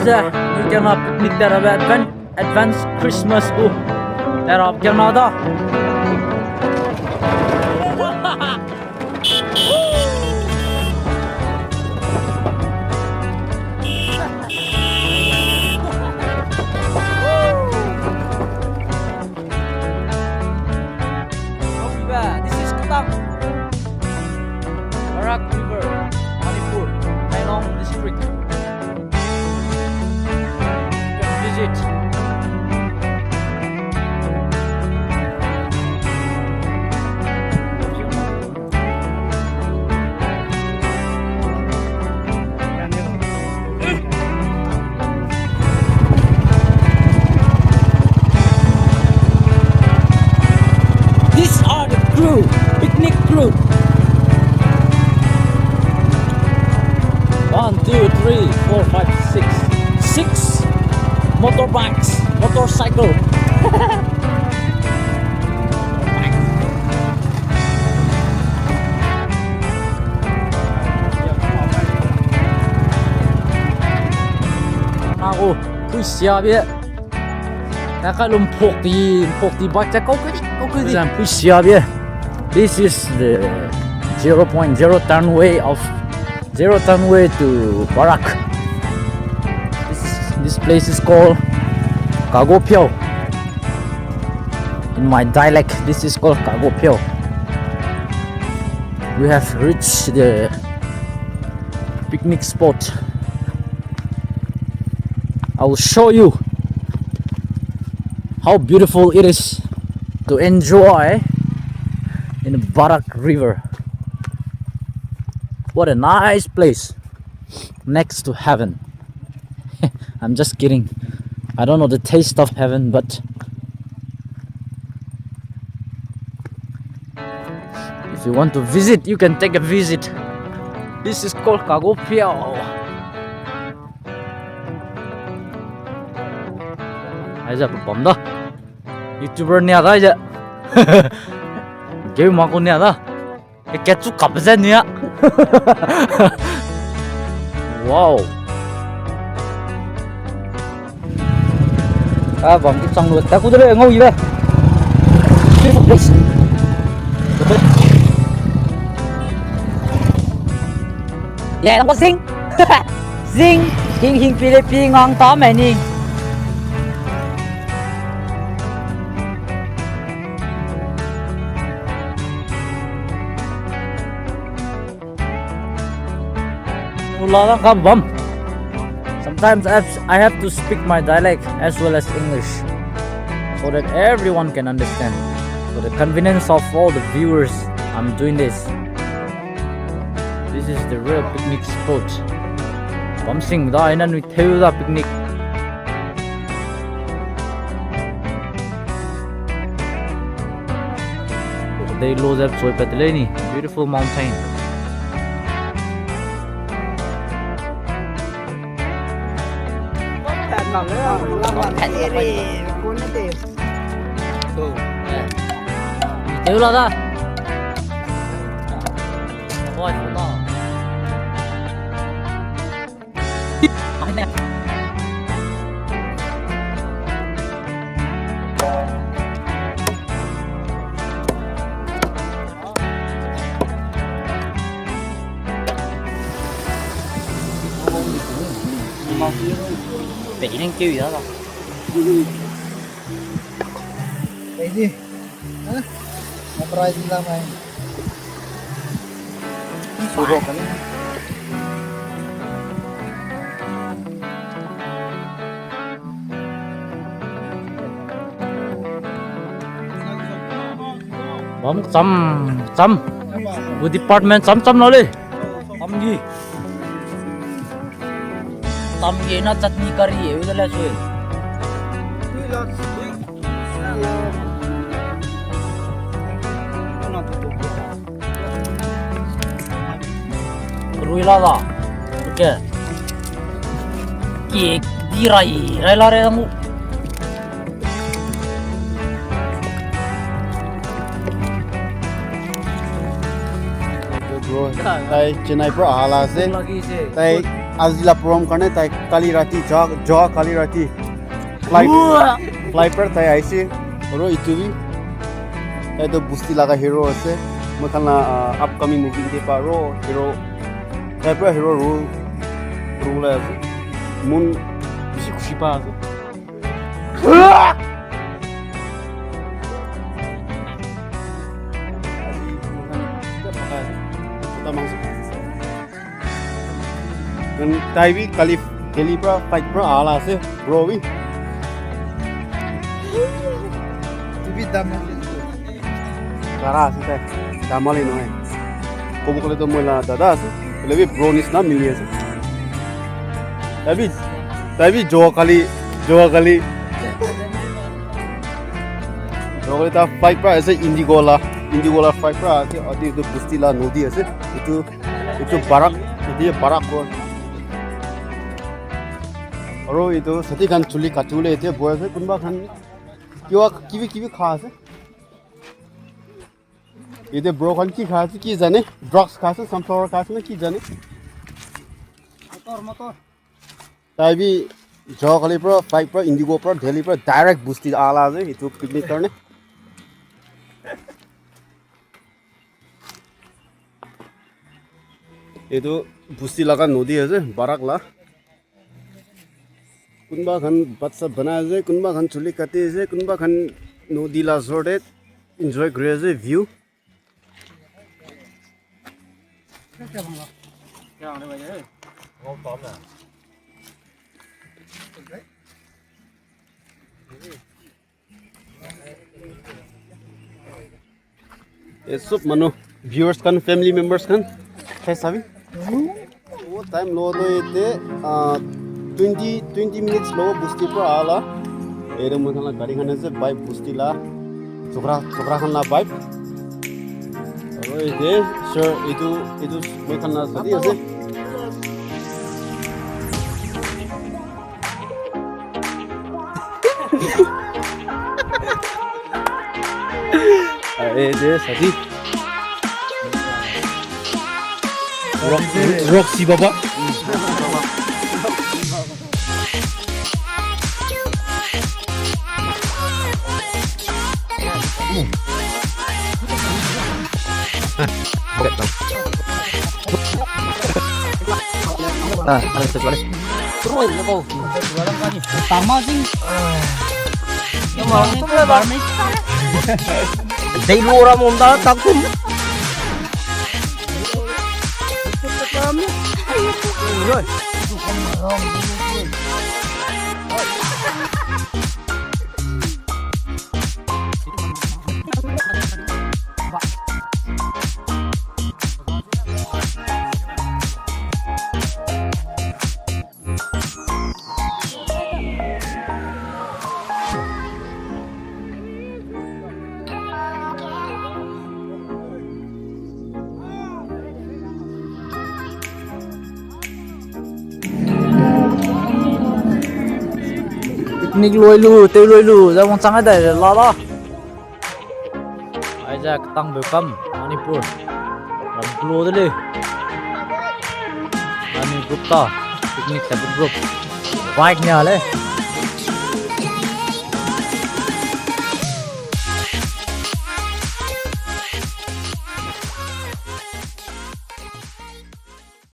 se nu kan ha picnic där av advanced Christmas där av Canada. This is Katang, Barak River, Manipur, district. You can visit. These are the crew, picnic crew. 1, 2, 3, 4, 5, 6 motorbikes, motorcycle. Ako, uy siya biya. Nakalumpok di bike sa kau kudi. Uy siya biya. This is the 0.0 runway to Barak. This place is called Kagopiao. In my dialect, this is called Kagopiao. We have reached the picnic spot. I will show you how beautiful it is to enjoy in the Barak River. What a nice place next to heaven. I'm just kidding. I don't know the taste of heaven, but if you want to visit, you can take a visit. This is called Kagopiao. Aja bom đó. YouTuber nè đó aja. Kêu mà con nè đó. Cái kết thúc cặp ra nè. Wow. À vòng cái xong luôn. Ta cũng tới ngồi gì đây. Beautiful place. Yeah, nó có sing. Sing. Hình Philippines ngon tó mày nè. Sometimes I have to speak my dialect as well as English so that everyone can understand. For the convenience of all the viewers, I'm doing this. This is the real picnic spot. Bamsing da inan we theo da picnic. They lose up soy patleni, beautiful mountain. Tiêu là ra. Ôi to. Bị nên kêu gì đó không? Cái gì? Hả? Nó try gì làm này? Sử dụng cái này. Bấm chấm with department chấm nó đi. Tâm gì nó chutney curry ấy là rồi. Rui la la. Ok. Ki di rai la re mu. Đây trên này bro là gì? Đây আজিলা program karne tai kali rati jo kali rati flight par tai aise aro itu bi tai to busti laga hero ase makala upcoming movie de paro hero tai pra hero role ase mun bisi khushi pa ase dan tai bi kali pra fight pra ala ase bro bi TV dama kara ase tai damale noy kobo kole to moila dada ase lebi bro nisna mili ase tai bi jo kali ta fight pra ase indigola fight pra ase adi to busti la nodi ase itu barak itu barak ko aro itu sati kan chuli katule ete boy ase kunba khan kiwi kha ase ete bro khan ki kha ase ki jane drugs kha ase sunflower kha ase na ki jane motor tai bi jo kali pro fight pro indigo pro delhi pro direct busti ala ase itu picnic karne itu busti laga nodi ase barak la kunba khan batsa bana ase kunba khan chuli kati ase kunba khan nodi la zorde enjoy kore ase view ये सब मनो viewers kan family members kan kaisa bhi वो time lo to ite 20 minutes lo busti pro ala ere mo khala gari khane se bike busti la chokra khan la bike aro ite sir itu mo khala sadi ase ite sadi Roxy baba Ada sesuatu. Terus lo kau. Pertama sih. Yang malam itu lebar nih. Dari luar montar takut. Picnic loilu, teu loilu, jangan sangat dah, lala. Aja Katang mbeukam, Manipur. Ram glo deh. Kami group ta, picnic satu group. Bike nya le.